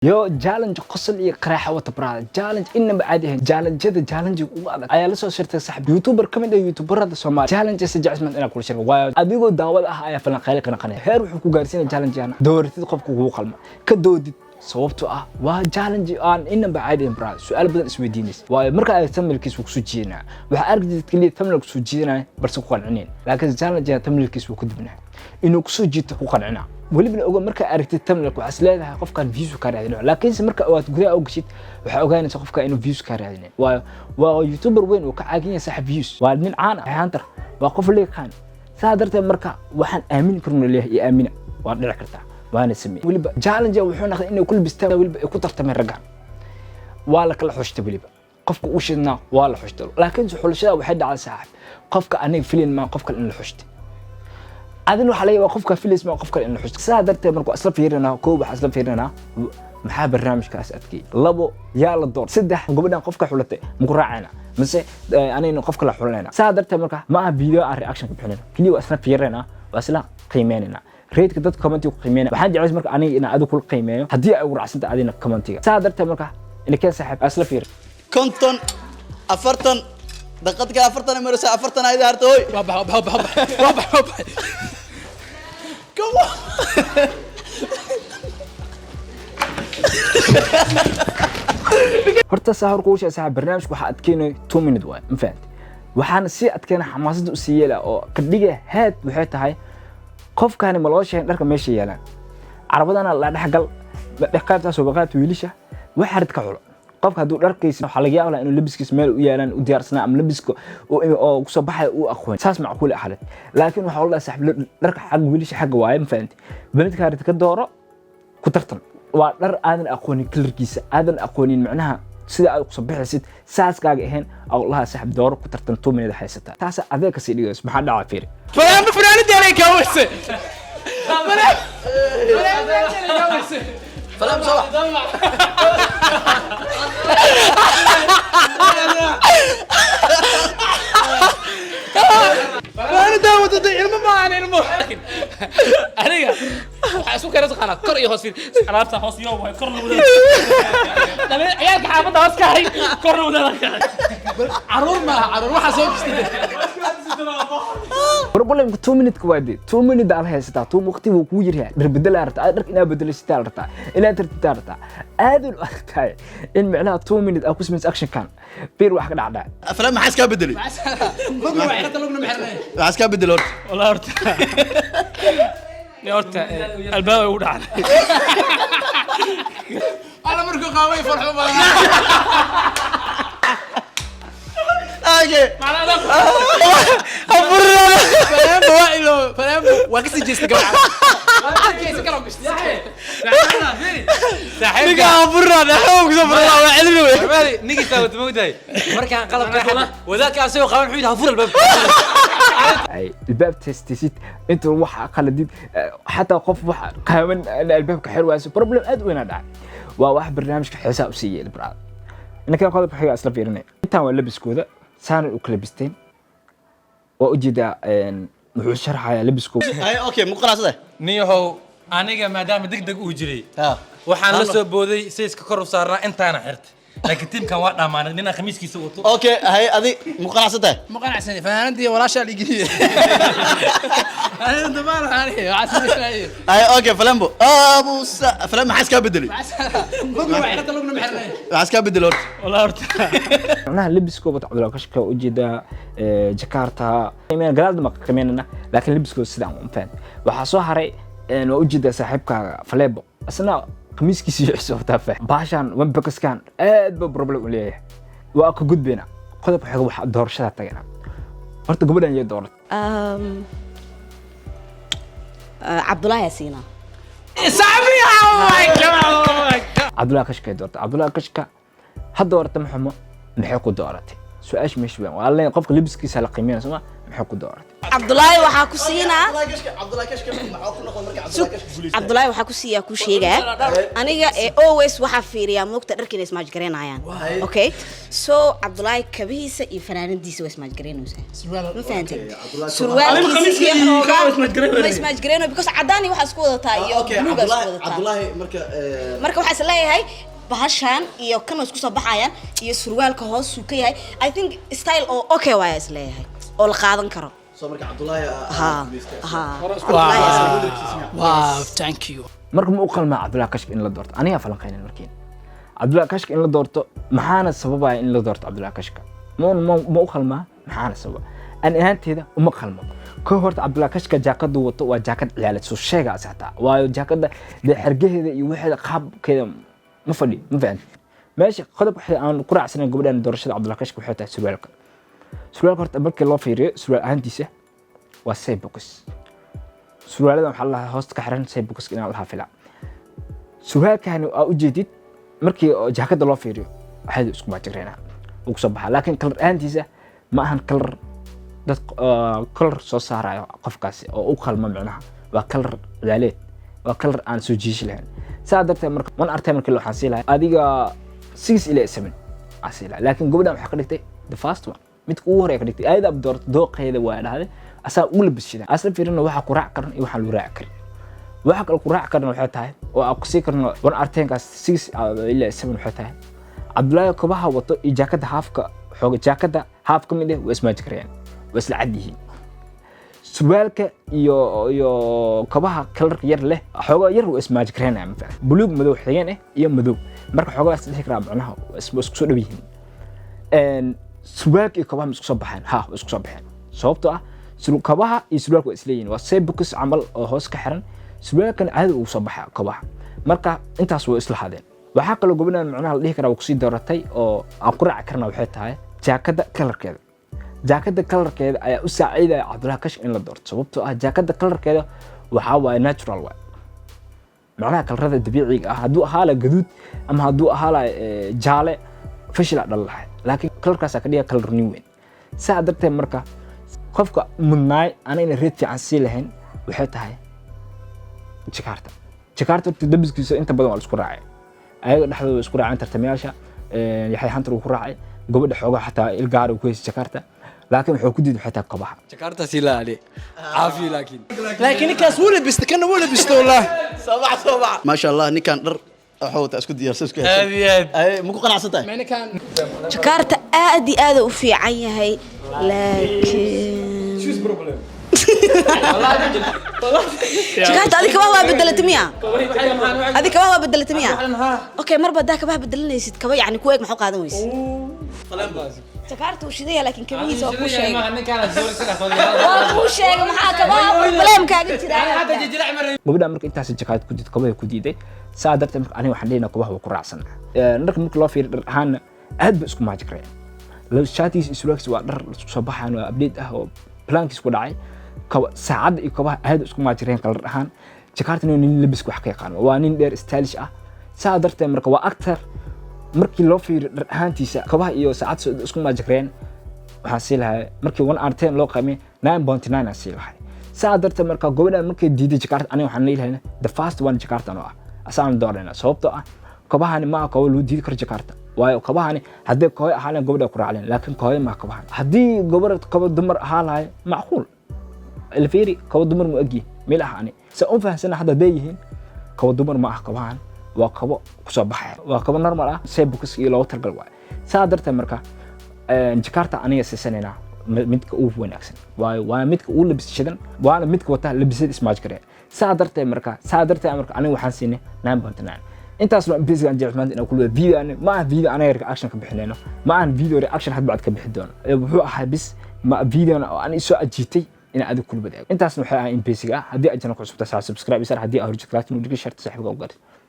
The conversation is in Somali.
يو challenge قصل إيه قراحة وتبرع challenge إنما عادي challenge هذا challenge وهذا أيا لسه صرت صاحب يوتيوبر كمان ده يوتيوبر هذا سومال challenge سجع اسمه أنا كل شيء وايد أبيقو داود أيا فلان خالق أنا قناه هير وحكوا جالسين challenge أنا دورتي تقف كوكو قلما كدودي صوبته waa challenge aan inaba caadi imbrad su'aal badan isweydiinaysa waa marka ay tamilkiis uu ku soo jeedinaa waxa argid kaliya tamil ku soo jeedinaa barso ku qancin laakiin challenge tamilkiis uu ku dibnaa inuu ku soo jeedo ku qancina waliba oga marka aragtid tamilku waxa isleedahay qofkan views ka raadinayo laakiin marka aad gudaha u gashid waxa ogaanaysa qofka inuu views ka raadinayo waa youtuber weyn oo ka caagin yahay sax views waa nin caan ah hunter waa qof leeqaan saadartay marka waxaan aamin karno leeyahay iyo aamina waa dhici kartaa وانا سمي وليبا challenge wuxuu noqday inuu kulli bistaa waliba ku tartamay raga wala kala xushta waliba qofka uu shidna wala xushta laakiin xulashada waxay dhacay saaxib qofka aniga filin ma qofka in la xushta adin waxa la yaabaa qofka filis ma qofka in la xushta saadartay markuu asla fiirina koob waxa asla fiirina maxaa barnaamijkaas adkay labo yaa la door saddex gabadhan qofka xulatay muku raacayna mise anayna qofka la xulanayna saadartay marka ma video reaction ka bixinayna kaliya asla fiirina wasla qiimeynayna ريت كدت كومنتي وقيمينا waxaan jeclays marka aniga in aad ku qiimeeyo hadii ay waracsanta adina commentiga saadarta marka in ka saaxib asla fiir konton 40 daqiiqad 40 marsa 40 ayda harta hoy come horta sahar qoosha saaxib barnaamijku waxa adkeynay 2 minute waay ma fahanti waxaan si adkeena xamaasada u siiyay oo ka dhigay head waxay tahay qofkani ma loo sheegay dharka meesha yeelan carabadana la dhaxgal qaybtaas oo baqaad wiilisha waxa rid ka xulo qofka haduu dharkiisa waxa laga yaabaa inuu labiskiisa meel u yeelan u diyaarsana ama labiska oo ku soo baxay uu aqoon saas macquul ah laakiin waxa la saaxib dharka xaq wiilisha xaq waay ma fahanti banadka rid ka dooro ku tartan waa dhar aadan aqoonin kalarkiisa aadan aqoonin macnaha sida ay ku soo bixaysid saaskaaga ahayn Allah saaxib dooro ku tartan 2 minute haysata taas adeeg ka sii dhigayso maxaa dhacay fiir فلان داري كوسه فلان صباح انا داود علم ما انا علم aniga waxa isku kala taqana kor iyo hoos fiir alaabta hoos iyo way kor loo wada dabay ciyaalka xaafada hoos ka hay kor loo wada caruur waxa soo gistay problem 2 minute kuwadi 2 minute aan haystaa 2 waqti uu ku yiraahdo darbadal arta dhark ina bedelaysta arta ila tartiibta arta aad u artay in macnaha 2 minute aku smash action kan bir wax ka dhacda aflaan maxaa iska bedelay waxaa iska bedel horta wala horta horta albaab uu dhacday ala markuu qaaway farxo badan اجي فلان واكسي جيست جماعه جيست كلام قشت صاحب نيجا برنا حوق زبر وعلمي مالي نيجي ساوت موتاي markaan qalabka wadaadka asoo qaban xuud ha fur albaab ay albaab testisit inta waxa qaladid hatta qof waxa qaawan albaabka xirwaas problem aad weyn dhacay waa wax barnaamijka xisaab siiyay braad inka qodobka xiga isla fiirinay intaan waa labiskooda سان وكلبستين وأجد وحشر حياة لبسكو أي أوكي مقنع صدق نيهو أنا مادام دق وجري وحنا لسه بودي سيس كقرب صارنا أنت أنا حرت لكن تيم كان وقتها معنا لنا خميس كيس وطو أوكي هاي هذه مقنع صدق مقنع سني فأنا عندي ولا شيء لقيه أنا دمار عليه عسل شيء هاي أوكي فلامبو أبو فلام حاس كابدلي بقول حتى لو بنمحرنا حاس كابدلي أرت والله أرت أنا لبسكو بتعبد كشكا وجد جاكرتا كمان قراد ما كماننا لكن لبسكو سدام فان وحصو حري إنه وجد صاحبك فلابو أصلا خميس كيسي يحسوه تافه باشان وين بكس كان aad ba problem leeyahay waa ku gudbina qodobka xiga waxa doorashada tagana horta gabadhan iyo doorat Abdullah Yasina صاحبي Abdullah Kashka doorta Abdullah Kashka hadda doorta maxay ku dooratay سؤال مش وين والله قفك لبس كيس على قيمين سما محكو دورت عبد الله waxaa ku siinaa عبد الله كشك maxaa ku noqon marka عبد الله waxaa ku siiyaa ku sheegaa aniga always waxa fiiriyaa moogta dharkiina ismaaj gareynayaan okay so عبد الله kabihiisa iyo fanaanadiisa way ismaaj gareynaysaa ma fahantay surwaalkiisa ismaaj gareyno because cadaani waxa isku wadataa iyo buluuga isku wadataa عبد الله marka waxa leeyahay bahashan iyo kan isku soo baxayaan iyo surwaalka hoos uu ka yahay I think style oo okay way is leeyahay oo la qaadan karo soo marka عبد الله wow thank you marka ma u qalmaa Cabdullaahi Kashka in la doorto aniga falanqeynay markiin Cabdullaahi Kashka in la doorto maxaana sababay in la doorto Cabdullaahi Kashka ma u qalmaa maxaana sabab an ahaanteeda uma qalmo ko horta Cabdullaahi Kashka jaakadu wato waa jaakad ciyaaleed soo sheega asxaabta waayo jaakada xirgaheeda iyo wixii qaabkeeda ma fadhi ma fahant meesha qodob waxa aan ku raacsanay gabadhan doorashada Cabdullaahi Kashka waxay tahay surwaalka horta markii loo fiiriyo surwaal ahaantiisa waa saybox surwaalada waxa la hoosta ka xiran saybox in la hafila surwaalkan oo u jeedid markii jaakada loo fiiriyo waxay isku baajireenaa uu soo baxaa laakiin kalar ahaantiisa ma ahan kalar dad kalar soo saarayo qofkaasi oo u qalma macnaha waa kalar ciyaaleed waa kalar aan soo jiish lahayn saadarte marka wan artay markii loo xasiilay adiga 6 ila 7 asila laakiin gabadhan waxa ka dhigtay the first one mid ugu hore ka dhigtay ayada abdoorto dooqeeda waa dhahday asaa ugu labisida asla fiirino waxa ku raac karan iyo waxa lu raac karin waxa kale ku raac karan waxay tahay oo aan ku sii karno wan arteenkaas 6 ila 7 waxay tahay Cabdullaahi kabaha wato iyo jaakada haafka xooga jaakada haaf ka mid ah way ismaaj kareen way isla cad yihiin surwaalka iyo kabaha kalarka yar leh xooga yar way ismaaj kareen ma fahad buluug madow xigeen iyo madow marka xooga is dhigi karaa macnaha isku soo dhaw yihiin surwaalka iyo kabaha isku soo baxeen isku soo baxeen sababtoo ah kabaha iyo surwaalka way isleeyihiin waa saybox camal oo hoos ka xiran surwaalkan caadi uu soo baxaa kabaha marka intaas way isla hadeen waxa kale gobonaan macnaha la dhigi karaa ku sii dooratay oo aan ku raac karna waxay tahay jaakada kalarkeeda ayaa u saaciidaya Cabdullaahi Kashka in la doorto sababtoo ah jaakada kalarkeeda waxa waa natural way macnaha kalarada dabiiciga ah haduu ahaala gaduud ama haduu ahaala jaale fashila dhalahay laakiin kalarkaas ka dhiga kalar new weyn saa darteed marka qofka mudnaay anayna reed fiican si lahayn waxay tahay Jakarta dabiskiisa inta badan waa isku raacay ayaga dhaxdooda isku raacay tartamayaasha yaxay hantar uu ku raacay gobadha xoogaa xataa ilgaar uu ku heysay Jakarta laakiin wuxuu ku diiday xitaa kabaha Jakarta si la ali caafi laakiin kaas wala bista kana wala bista wallahi صباح ما شاء الله نكان در حوت اسكو ديارسو اسكو اي مو قناعسنتاhay Jakarta aad iyo aad u fiican yahay laakiin Jakarta adiga waa bedelatmiya adiga waa bedelatmiya okay marba daa kabaha bedelanaysid kaba yani ku eeg maxuu qaadan weysid Jakarta uu shidaya laakiin kabihiisa waa ku sheegay ku sheegay maxaa kabaha problem kaaga jira gabadha marka intaas Jakarta ku diiday kabaha ku diiday saa darteed marka aniga waxaan leeyahay kabaha ku raacsan dharka marka loo fiiriyo dhar ahaan aad ba isku maaj kareen loo shaatiis iswaagis waa dhar isku soo baxaan waa update ah oo plankiis ku dhacay saacad iyo kabaha aad isku maaj kareen kalar ahaan Jakarta nin labis wax ka yaqaan waa nin dheer stylish ah saa darteed marka waa actor markii loo fiiriyo dhar ahaantiisa kabaha iyo saacad isku maaj kareen waxaan si lahay markii 1 loo qaymay 9.9 aan si lahay saa darteed marka gobadhan markay diiday Jakarta aniga waxaan leeyahay the first one Jakarta oo ah asaan doorayna sababtoo ah kabahani ma ka loo diidi karo Jakarta waayo kabahani hadii kooy ahaan gobadha ku raacleen laakiin kooy ma kabahan hadii gobadha kaba dumar ahaan macquul الفيري كوا دمر مؤجي ملح يعني سأنفع سنة حدا دايهين كوا دمر معه كمان وكوا كصباح وكوا نورمال سيبوكس يلو ترجل واي سادرت أمريكا جاكرتا أنا سنة متك أوف وين أحسن ومتك أول لبس شدن وأنا متك وتاه لبس اسمه كريه سادرت أمريكا أنا وحنسينه 9.9 أنت أصلا بيزك عن جرمانت إنه كل فيديو أنا ما فيديو أنا رياكشن كبحلينه ما عن فيديو رياكشن حد بعد كبحدون هو أحبس ما فيديو أنا إيش أجيتي إن أدو كل بدأ أنت أصلا حياة إن بيسك هدي أجنك عصبت سبسكرايب يصير هدي أرجوك لا تنسى شرط صاحبك أو غيره